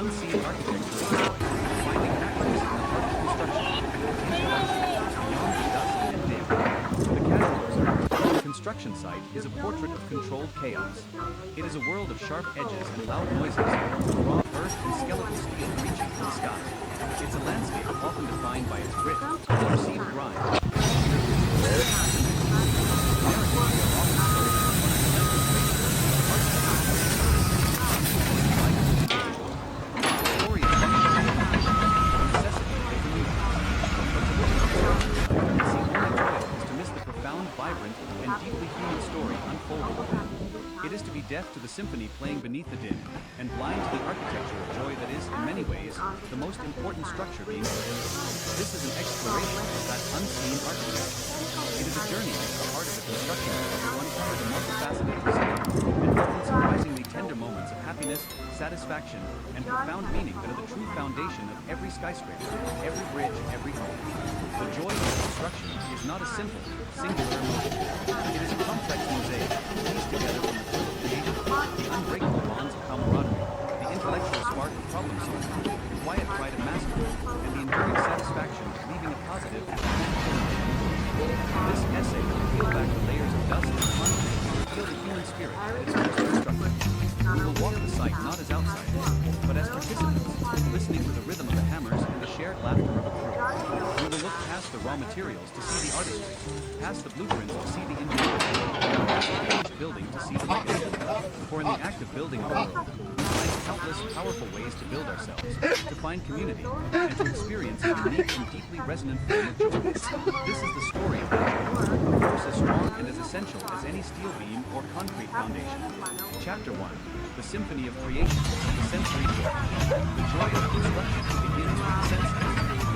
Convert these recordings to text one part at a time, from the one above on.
unseen architecture of joy, finding happiness in the art of construction, beyond the dust and din. To the casual observer, the construction site is a portrait of controlled chaos. It is a world of sharp edges and loud noises, raw earth and skeletal steel reaching for the sky. It's a landscape often defined by its grit, perceived grind. Vibrant and deeply human story unfolding. It is to be deaf to the symphony playing beneath the din, and blind to the architecture of joy that is, in many ways, the most important structure being built. This is an exploration of that unseen architecture. It is a journey into the heart of the construction to uncover the multifaceted facade, and often surprisingly tender moments of happiness, satisfaction, and profound meaning that are the true foundation of every skyscraper, every bridge, every home. The joy of construction is not a simple, singular emotion. It is a complex mosaic, pieced together from the thrill of creation, the unbreakable bonds of camaraderie, the intellectual spark of problem solving, the quiet pride of mastery, and the enduring satisfaction of leaving a positive and meaningful impression. This essay will peel back the layers of dust and concrete to reveal the human spirit at its most constructive. We will walk the site not as outsiders, but as participants, listening to the rhythm of the hammers and the shared laughter of the crew. We will look past the raw materials to see the artistry, past the blueprints to see the engineering, and past the finished building to see the legacy. For in the act of building our world, we find countless powerful ways to build ourselves, to find community, and to experience a unique and deeply resonant form of joy. This is the story of joy, a force as strong and as essential as any steel beam or concrete foundation. Chapter 1. The Symphony of Creation, the Sensory Joy. The joy of construction begins with the senses.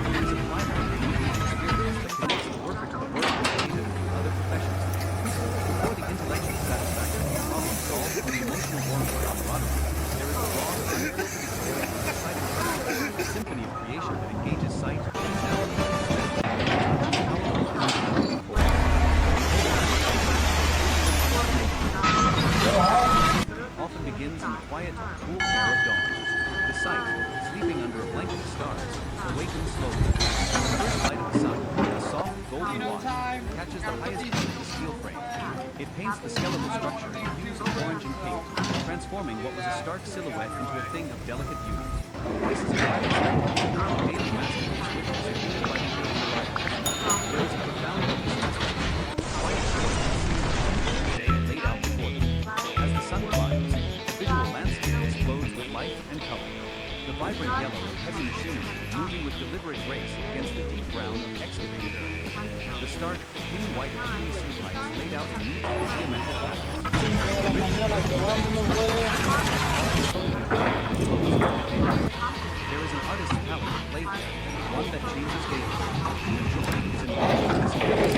It is a primary immediate experience that connects the worker to the work completed in other professions. Before the intellectual satisfaction of problem solved and the emotional warmth of camaraderie, there is the raw and unfiltered experience of the sight of joy, the symphony of creation that engages sight, sound, often begins in the quiet, cool air of dawn. The sight, sleeping under a blanket of stars, awakens slowly. The first light of the sun, a soft golden wash, catches the highest point of the steel frame. It paints the skeletal structure in hues of orange and pink, transforming what was a stark silhouette into a thing of delicate beauty. This is a daily masterpiece which is revealed by the early arrivals. There is a profound emphasis quiet day laid out before them. As the sun climbs, the visual landscape explodes with life and color. The vibrant yellow of heavy machinery moving with deliberate grace against the deep brown of excavated earth. The stark, clean white of PVC pipes laid out in neat, geometric patterns. There is an artist's palette played there, one that changes daily. The joy is in watching this canvas.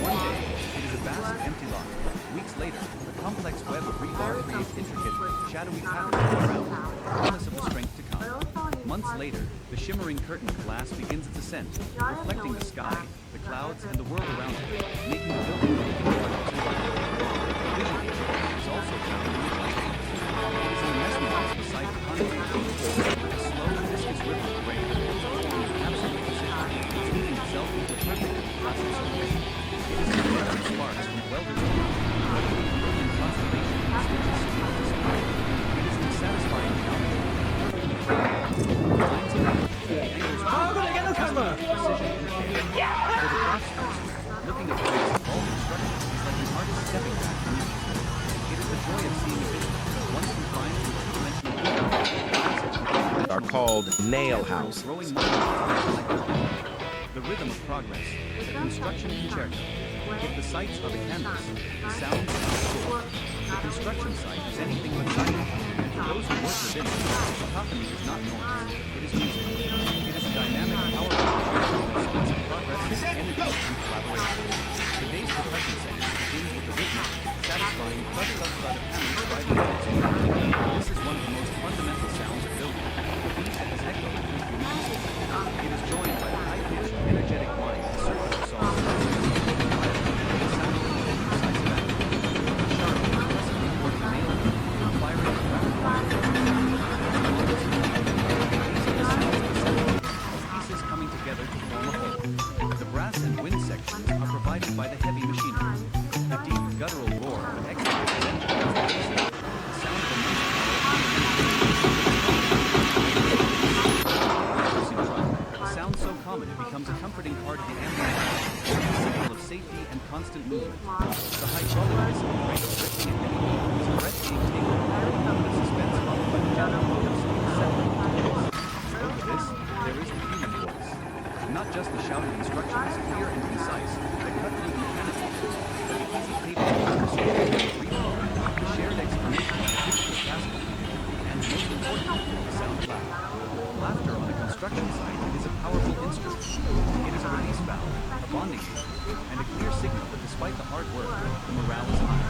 One day, it is a vast empty lot. Weeks later, a complex web of rebar creates intricate, shadowy patterns all around, promise of the strength to come. Months later, the shimmering curtain of glass begins its ascent, reflecting the sky, the clouds, and the world around it, making the building look visually, joy is also found in the landscape. It is in the mesmerized beside the concrete with a slow, viscous river of rain that forms with absolute precision, smoothing itself into a perfect classic surface. It is the sparks from welders' brilliant constellation of stitches sweep the sky. It is the satisfying geometry of lines of angles precision and care. For the craftsperson, looking at the face of all construction is like an artist stepping back from music. It is the joy of seeing a vision, once confined to a two-dimensional are called nail houses. The rhythm of progress, the construction concerto. If the sights are the canvas, the sounds are the score. The construction site is anything but silent, and for those who work within it, cacophony is not noise, it is music. It is a dynamic, powerful experience that speaks of progress, energy, and collaboration. Today's percussion section begins with the rhythmic, satisfying thud-thud-thud of hammers driving notes. This is one of the most fundamental sounds of building, a beat that has echoed through human history. It is joined by the high-pitched, energetic whine of the circular saw. Sharp, impressive, important nail, firing, laugh. Laughter on a construction site is a powerful instrument. It is a release valve, a bonding agent, and a clear signal that despite the hard work, the morale is high.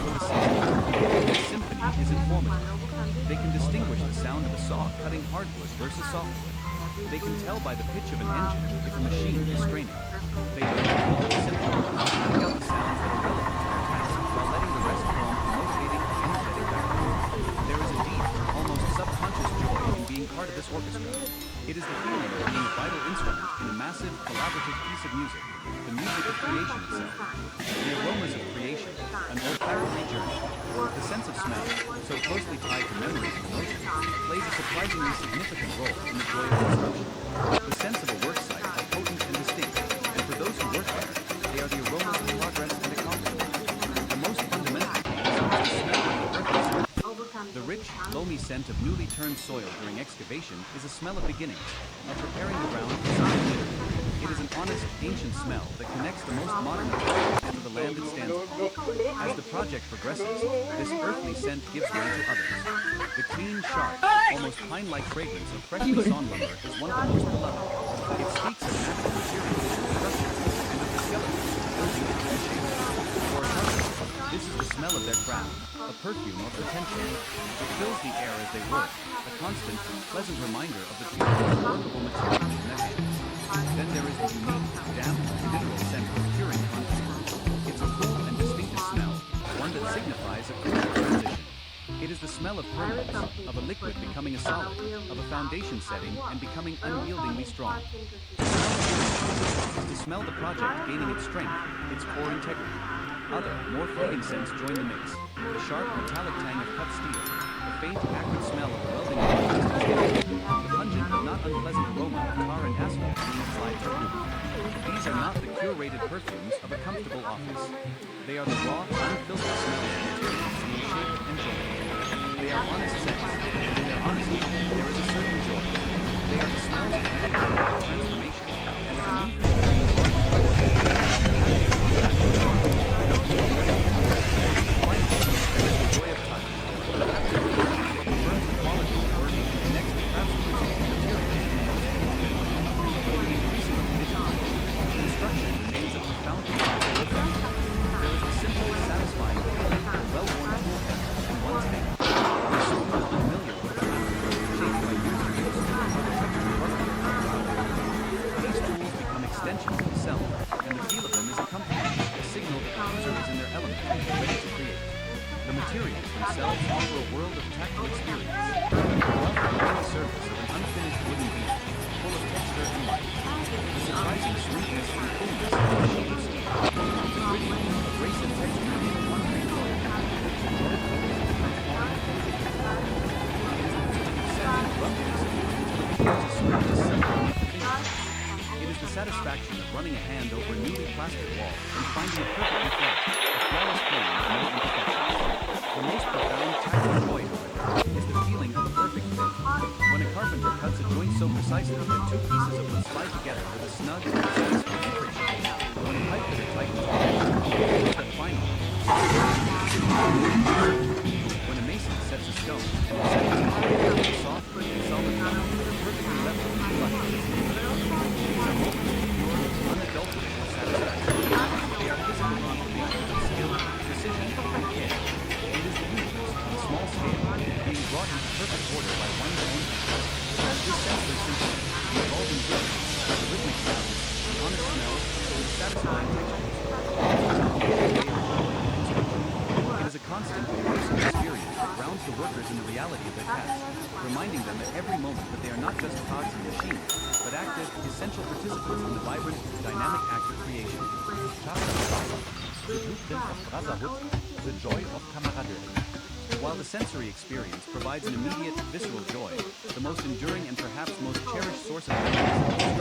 For the seasoned, this symphony is informative. They can distinguish the sound of a saw cutting hardwood versus softwood. They can tell by the pitch of an engine if a machine is straining. They learn to follow the symphony, pick out the sounds that are relevant to their task while letting the rest form a motivating, energetic background. There is a deep, almost subconscious joy in being part of this orchestra. It is the feeling of being a vital instrument in a massive, collaborative piece of music, the music of creation itself. The aromas of creation, an olfactory journey. The sense of smell, so closely tied to memories and emotions, plays a surprisingly significant role in the joy of construction. The sense of a work site are potent and distinct, and for those who work there, they are the aromas of progress and accomplishment. The most fundamental is the smell of the earthly surface. The rich, loamy scent of newly turned soil during excavation is a smell of beginnings, of preparing the ground for something new. It is an honest, ancient smell that connects the most modern approaches to the land it stands on. As the project progresses, this earthly scent gives way to others. The clean, sharp, almost pine-like fragrance of freshly sawn lumber is one of the most beloved. It speaks of natural materials, structures, and of the skeleton building its own shape. For a carpenter, this is the smell of their craft, a perfume of potential. It fills the air as they work, a constant, pleasant reminder of the beautiful, workable materials in their hands. Then there is the unique, damp, mineral scent of curing concrete. It's a cool and distinctive smell, one that signifies a critical transition. It is the smell of permanence, of a liquid becoming a solid, of a foundation setting and becoming unyieldingly strong. To smell the project gaining its strength, its core integrity. Other, more fleeting scents join the mix. The sharp, metallic tang of cut steel, the faint, acrid smell of welding electricity, the pungent but not unpleasant aroma of tar and asphalt being applied to roof. These are not the curated perfumes of a comfortable office. They are the raw, unfiltered smells of materials being shaped and joined. They are honest scents, and in their honesty, there is a certain joy. They are the smells of transformation, and of a new themselves offer a world of tactile experience. Behind the surface of an unfinished wooden beam, full of texture and light. The surprising smoothness and coolness of the sheet of steel. The gritty, abrasive texture of a one-grain road. Genetic focus becomes hard and difficult. It is the fugitive scent and rumbliness of wood until it begins to serve as separate fingertips. It is the satisfaction of running a hand over a newly plastered wall and finding it perfectly flat, a flawless plane with no imperfections. The most profound tactile joy, however, is the feeling of a perfect fit. When a carpenter cuts a joint so precisely that two pieces of wood slide together with a snug and satisfying friction. When a pipe fitter tightens the edge, that final. When a mason sets a stone and the center of a soft, solid metal that are perfectly level and flush. These are moments of pure, unadulterated satisfaction. They are physical confirmations of skill, precision, and care. It is the universe, on a small scale, being brought into perfect order by one's own hand. This sensory symphony, the evolving rhythm, the rhythmic sounds, the honest smells, and the satisfying textures. It is a constant, immersive experience that grounds the workers in the reality of their task, reminding them at every moment that they are not just cogs in machinery, but active, essential participants in the vibrant, dynamic act of creation. The blueprint of brotherhood, the joy of camaraderie. While the sensory experience provides an immediate, visceral joy, the most enduring and perhaps most cherished source of happiness is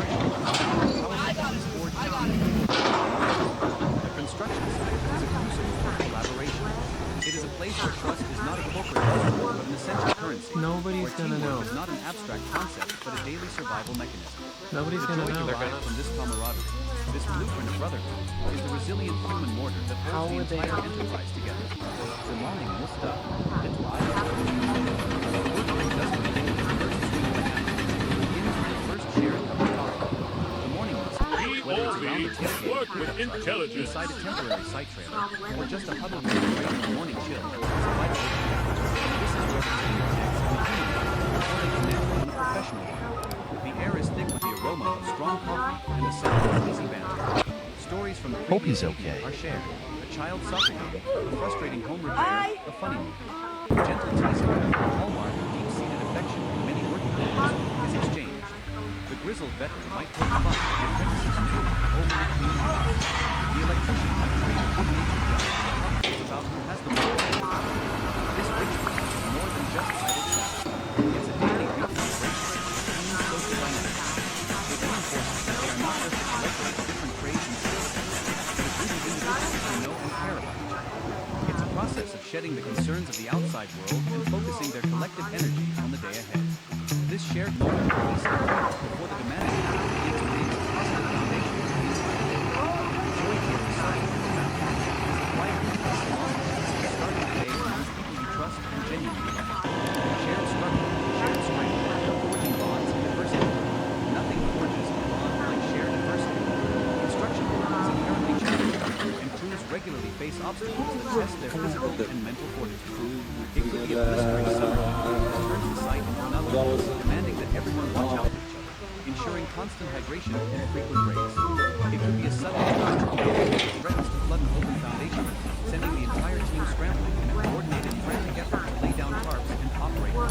the construction site is a crucible for collaboration. It is a place where trust is not a corporate buzzword, but an essential currency. Nobody's where gonna teamwork know. is not an abstract concept, but a daily survival mechanism. Nobody's The gonna joy know. derived from this camaraderie, this blueprint of brotherhood, is the resilient human mortar that How holds the would they entire know? enterprise together. The morning muster, ritual. Work doesn't begin with the first tailgate Work with intelligence. inside a temporary site trailer, or just a huddled room ready for morning chill, is a vital area. This is where the team connects on a human level before they connect on a professional one. The air is thick with the aroma of strong coffee and the sound of easy banter. Stories from the Hope previous he's evening okay. are shared. A child soccer game, a frustrating home repair, a funny one. Gentle teasing, a hallmark of deep-seated affection in many working homes, is exchanged. The grizzled veteran might poke fun at the apprentice's new home in the community. The electrician might trade a good-natured job about who has the most. This ritual is more than just idle chat. It's a daily rhythm of gracious, team social dynamics. It reinforces that they are not just a collective of different trades and skills, but a group of individuals who know and care about each other. It's a process of shedding the concerns of the outside world and focusing their collective energy on the day ahead. This shared moment of peace and freedom before the demanding day begins to create a positive foundation for the entire day. The joy here is silent and profound. It's the quiet witness of starting the day with those people you trust and genuinely love. Shared struggle, shared strength, forging bonds in adversity. Nothing forges a bond like shared adversity. Construction work is inherently challenging, and crews regularly face obstacles that test their physical and mental fortitude. It could be a blistering summer that turns the site into an oven, demanding that everyone watch out for each other, ensuring constant hydration and frequent breaks. It could be a sudden torrential rain that threatens to flood an open foundation, sending the entire team scrambling in a coordinated, frantic effort to lay down tarps and operate. Or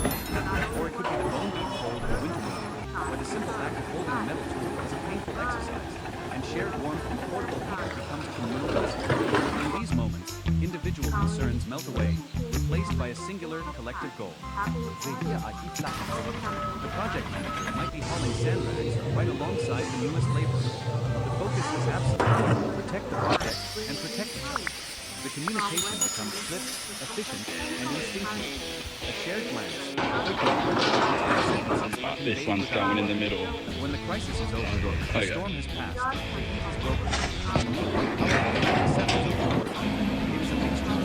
it could be the bone-deep cold of a winter morning, where the simple act of holding a metal tool is a painful exercise, and shared warmth and portable heat becomes communal blessing. In these moments, individual concerns melt away, replaced by a singular collective goal. The project manager might be hauling sand bags right alongside the newest laborer. The focus is absolute: protect the project and protect each other. The communication becomes swift, efficient, and instinctive. A shared glance, This one's going in the middle. when the crisis is over, the Okay. storm has passed, the heat is broken, and the new powerful settles over the work. It is a mixture of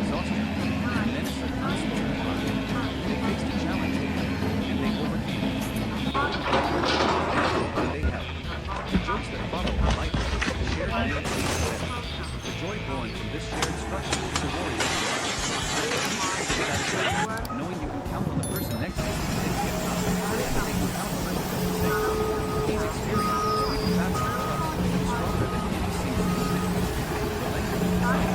exhaustion, and then it's an unspoken project. They faced a challenge together, and they overcame it. And they helped. The jokes that follow are light, the shared meal tastes better. The joy born from this shared struggle is a warrior's joy. Satisfaction, knowing you can count on the person next to you when things get tough, and they can count on you to do the same. These experiences make trust stronger than any single individual. The language of design,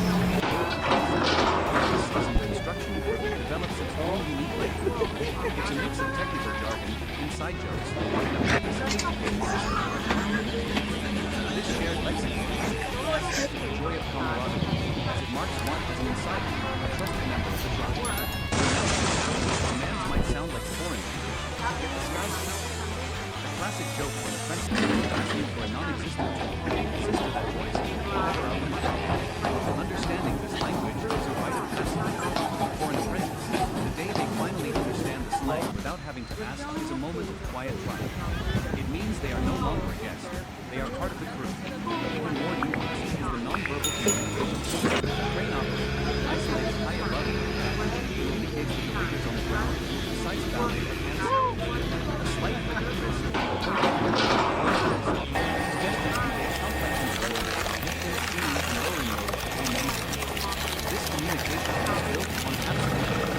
this seasoned construction work develops its own unique language. It's a mix of technical jargon, inside jokes, and a sophisticated system. This shared lexicon is the joy of camaraderie, as it marks one as an insider, a trusted member of the tribe. Commands might sound like foreign language, disguise it. A classic joke when a French is asking for a non-existent joke, insisted that voice never out the mic. Understanding this language is a rite of passage. For an apprentice, the day they finally understand the slang without having to ask is a moment of quiet triumph. It means they are no longer a guest. They are part of the crew. Even more nuanced is the non-verbal communication. A crane operator, isolated high above the communicates with the figures on the ground, precise ballet of hand signals. A slight flick of wrist, a point of hand, these gestures convey complex instructions, lifting, steering, and lowering mode in many ways. This communication is built on absolute trust.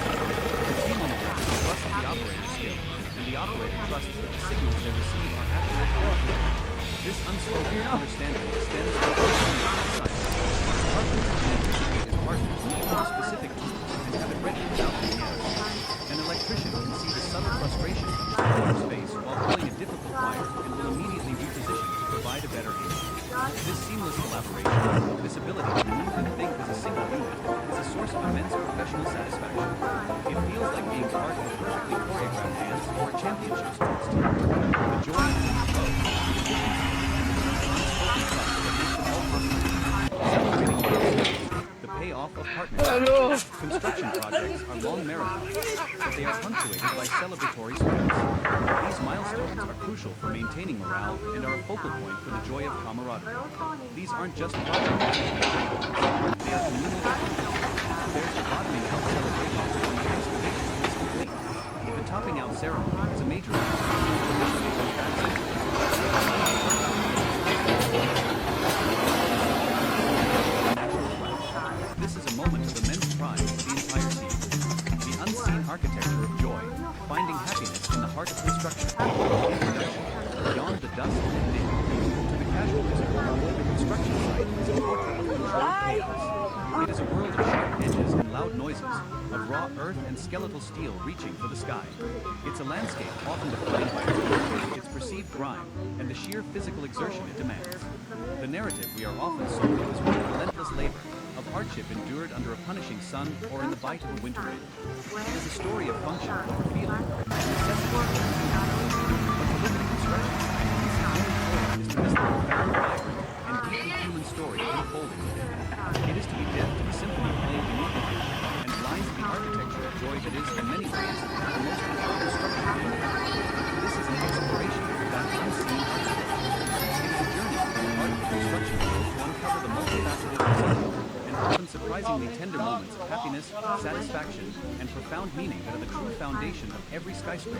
The team on the ground trusts the operator's skill, and the operator trusts that the signals they receive are accurate and clear. This unspoken understanding extends to the science. Partners can anticipate partners need more specific tools and have it ready without being asked. An electrician can see the subtle frustration on his partner's face while pulling a difficult wire and will immediately reposition to provide a better angle. This seamless collaboration, this ability to move and think as a single unit, is a source of immense professional satisfaction. It feels like being part of a perfectly choreographed dance or a championship sports team. The joy of the flow, the efficiency, celebrating milestones, the payoff of partnership. Construction projects are long marathons, but they are punctuated by celebratory sprints. These milestones are crucial for maintaining morale and are a focal point for the joy of camaraderie. These aren't just projects, they are communal activities. There's the bottoming out celebration when the excavation is complete. The topping out ceremony is a major milestone. heart of construction. Introduction. Beyond the dust and din. To the casual visitor, the construction site is a portrait of controlled chaos. It is a world of sharp edges and loud noises, of raw earth and skeletal steel reaching for the sky. It's a landscape often defined by its perceived grime and the sheer physical exertion it demands. The narrative we are often sold is one of relentless labor, of hardship endured under a punishing sun or in the bite of a winter wind. It is a story of function over feeling, necessity over convenience. But to look at a construction site, is to miss the profound, vibrant, and deeply human story unfolding within. It is to be deaf to the symphony playing beneath the din, and blind to the architecture of joy that is, in many ways, the most important structure in the universe. This is an exploration of that unseen truth. It is a journey through the art of the construction world to uncover the multifaceted potential and often surprisingly tender moments of happiness, satisfaction, and profound meaning that are the true foundation of every skyscraper,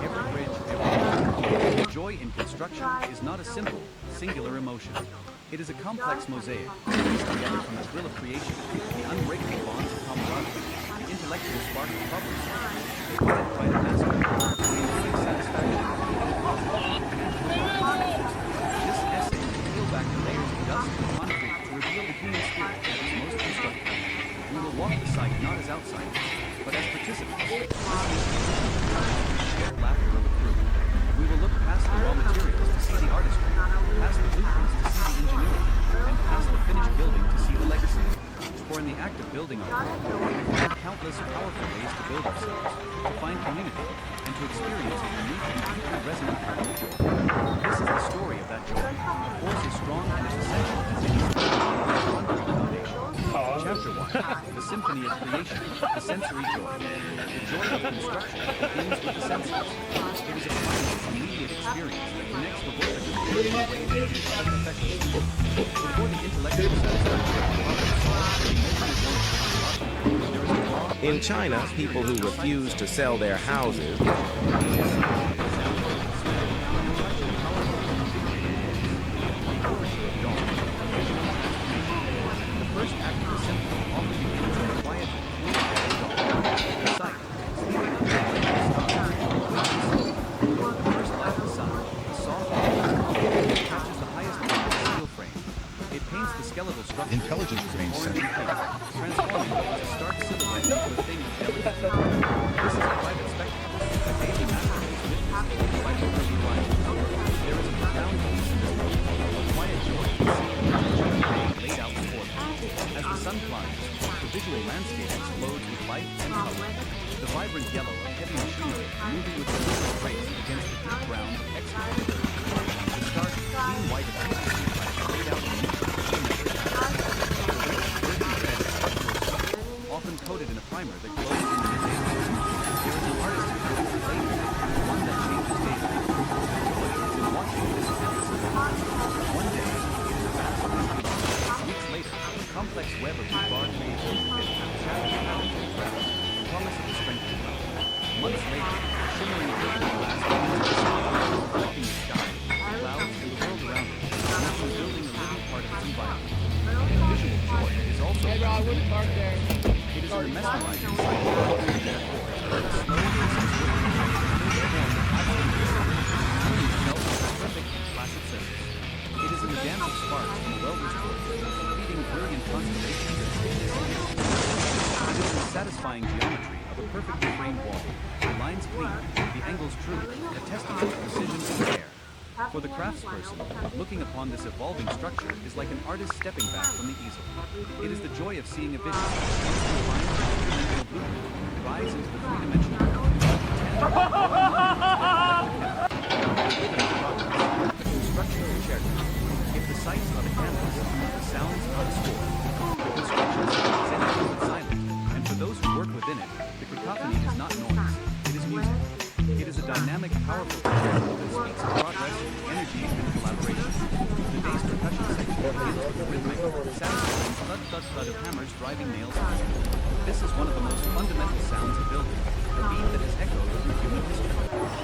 every bridge, every building. Joy in construction is not a simple, singular emotion. It is a complex mosaic, pieced together from the thrill of creation, the unbreakable bonds of camaraderie, the intellectual spark of problem solving, the quiet pride of mastery, the enduring satisfaction of creating positive and tangible contributions. This essay will peel back the layers of dust and concrete to reveal the human spirit at its most constructive. We will walk the site not as outsiders, but as participants, listening to the shared laughter of the crew. We will look past the raw materials to see the artistry, past the blueprints to see the ingenuity, and past the finished building to see the legacy. For in the act of building our world, we find countless powerful ways to build ourselves, to find community, and to experience a unique and deeply resonant kind of joy. This is the story of that joy, a force as strong and as essential as any wonderful foundation. Chapter 1, the symphony of creation, the sensory joy. The joy of construction begins with the senses. It is a primal, immediate experience that connects the work of the creative ways to the perfection. Before the intellectual satisfaction of problem solved, there is a raw. In China, people who refuse to sell their houses Intelligence remains central. Transforming it into a stark silhouette into a thing of delicate form. This is a private spectacle, a daily masterpiece witnessed by overview lines. There is a profound peace in this moment, a quiet joy in seeing the picture of the day laid out before them. As the sun climbs, the visual landscape explodes with light and color. The vibrant yellow of heavy machinery moving with deliberate grace against the deep brown of excavated earth. The stark, clean white of the streetlights laid out in neat, often coated in a primer that glows in the midday. There is an artist who builds a layer, one that changes daily. The joy is in watching this canvas evolve. One day, it is a vast empty. Weeks later, a complex web of rebar creates a fit, shattered patterns of the ground, the promise of the strength of wealth. Months later, a shimmering purple glass begins to descend, reflecting the sky, the clouds, and the world around it, making building a living part of its environment. Visual joy is also it is an mesmerizing sight of the metaphor, a slow, persistent, form of absolute discipline, turning itself into perfect, placid surface. It is in the dance of sparks from a well-restored, fleeting brilliant constellations that stitches and mixes. It is in the satisfying geometry of a perfectly framed wall, the lines clean, the angles true, a testament to precision and care. For the craftsperson, looking upon this evolving structure is like an artist stepping back from the easel. It is the joy of seeing a vision, once confined to the three-dimensional blueprint, rise into the three-dimensional world. A construction concerto. If the sights are the canvas, the sounds are the score. The construction site is anything but silent, and for those who work within it, the cacophony is not noise, it is music. It is a dynamic, powerful concerto that speaks of progress, energy, and collaboration. The day's percussion section begins with the rhythmic, satisfying thud-thud-thud of hammers driving nails on stone. This is one of the most fundamental sounds of building, a beat that has echoed through human history.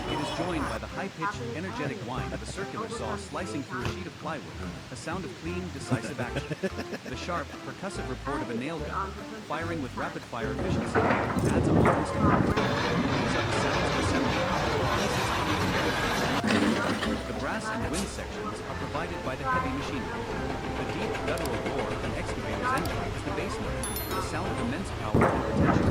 It is joined by the high-pitched, energetic whine of a circular saw slicing through a sheet of plywood, a sound of clean, decisive action. The sharp, percussive report of a nail gun, firing with rapid-fire efficiency, adds a modern style. These are the sounds of assembly. and wind sections are provided by the heavy machinery. The deep guttural roar of an excavator's engine is the bass note, the sound of immense power and potential.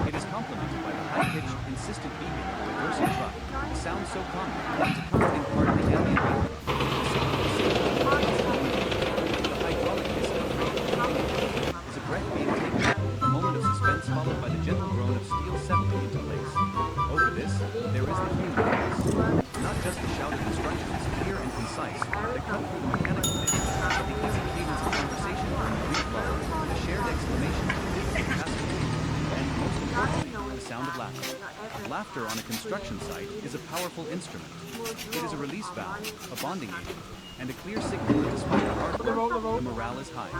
It is complemented by the high-pitched, insistent beeping of the Dorset truck, a sound so common that it's a comforting part of the ambient echo. The hydraulic hiss of the brake is a breath being taken, a moment of suspense followed by the gentle groan of steel settling into place. Over this, there is the human voice. Not just the shouted instructions, clear and concise, that come through the mechanical bits, but the easy cadence of conversation during the brief lull, the shared exclamations of different passengers, and most importantly, the sound of laughter. Laughter on a construction site is a powerful instrument. It is a release valve, a bonding agent, and a clear signal that despite the hard work, the morale is high.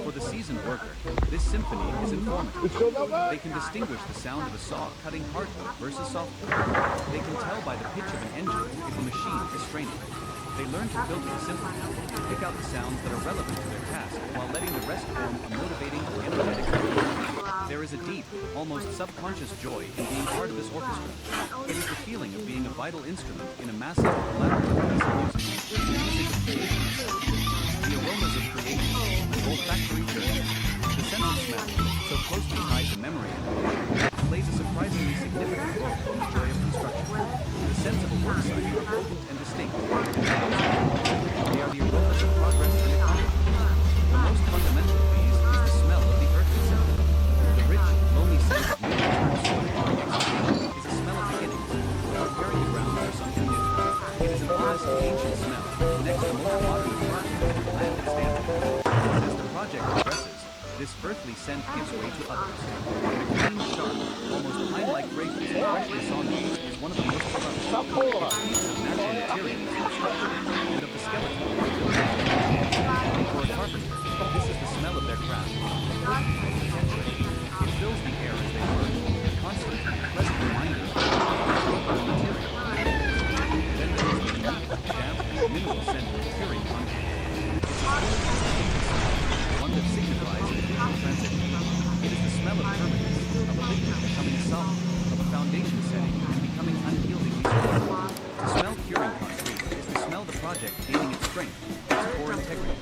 For the seasoned worker, this symphony is informative. They can distinguish the sound of a saw cutting hardwood versus softwood. They can tell by the pitch of an engine if a machine is straining. They learn to filter the symphony, to pick out the sounds that are relevant to their task while letting the rest form a motivating, energetic melody. There is a deep, almost subconscious joy in being part of this orchestra. It is the feeling of being a vital instrument in a massive, collaborative piece of music. The music of creation itself. The aromas of creation, the olfactory journey, the sense of smell, so closely tied to memory and emotion, plays a surprisingly significant role in the joy of construction. The sense of a work site are potent and distinct. They are the aromas of progress and accomplishment. The most fundamental of these is the smell of the earth itself. The rich, loamy scent of newly turned soil is a smell of beginnings, preparing the ground for something new. It is an honest, ancient smell, next to most modern perfume and land that stands for. As the project progresses, this earthly scent gives way to others. The clean, sharp, almost pine-like fragrance of freshly sawn wood is one of the most beloved. It speaks of natural materials and of the skeleton of the building. For a carpenter, this is the smell of their craft, perfect and potential. It fills the air as they work, a constant and pleasant reminder of the material. Then there is the unique, damp, and mineral scent of curing concrete. It's a one that signifies a crucial transition. It is the smell of permanence, of a liquid becoming solid, of a foundation setting and becoming unyieldingly strong. To smell curing concrete is to smell the project gaining its strength, its core integrity.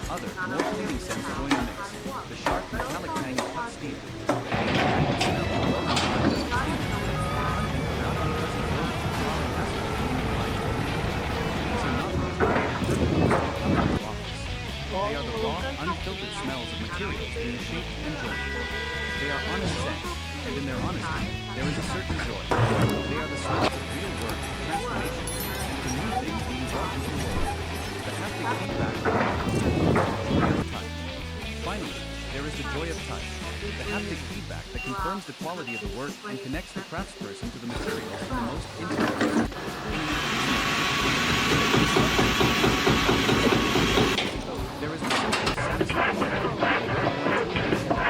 Other, more fleeting scents join the mix. The sharp, metallic tang of cut steel. The fragrant smell of broken not just paint, pungent not because of burning, falling asphalt being applied. These are not the office. They are the raw, unfiltered smells of materials being shaped and joined. They are honest scents, and in their honesty, there is a certain joy. They are the smells of real work, transformation, and the new things being brought into the world. The haptic feedback, joy of touch. Finally, there is the joy of touch. The haptic feedback that confirms the quality of the work and connects the craftsperson to the materials in the most intimate way. There is a simple satisfaction of a well-worn tool that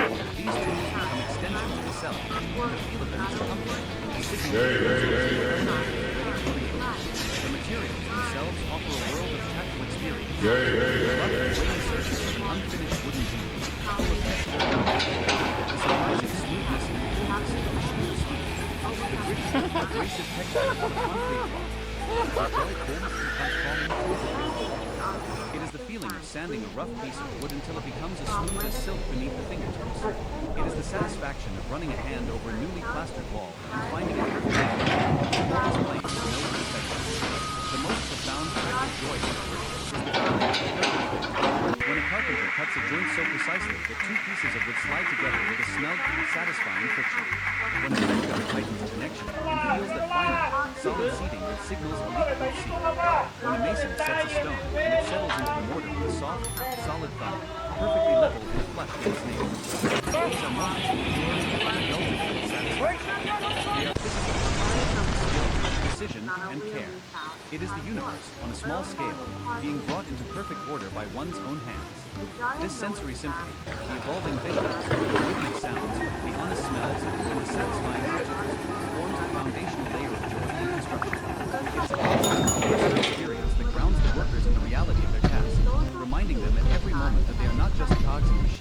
once these tools become extensions of the self, and the feel of them is comforting. The materials themselves offer a world of tactile experience. Waiting surface of an unfinished wooden beam, full of texture the surprising smoothness and coolness of the machine's speed. The gritty, abrasive texture of the concrete block. Angelic warmth and transforming feel. It is the feeling of sanding a rough piece of wood until it becomes as smooth as silk beneath the fingertips. It is the satisfaction of running a hand over a newly plastered wall and finding it perfectly plain with no imperfections. The most profound practical joy, however, is the feeling of perfect fit. When a carpenter cuts a joint so precisely that two pieces of wood slide together with a snug, satisfying friction. When a vendor tightens a connection and feels that final, solid seating that signals a leak-proof seat. When a mason sets a stone and it settles into the mortar with a soft, solid thump, perfectly level and flush with its name. These are moments of pure, unadulterated satisfaction. They are physical, skill, precision, and care. It is the universe, on a small scale, being brought into perfect order by one's own hands. This sensory symphony, the evolving visuals, the rhythmic sounds, the honest smells, and the satisfying textures, forms the foundational layer of joy in construction. It is a personal experience that grounds the workers in the reality of their task, reminding them at every moment that they are not just cogs in the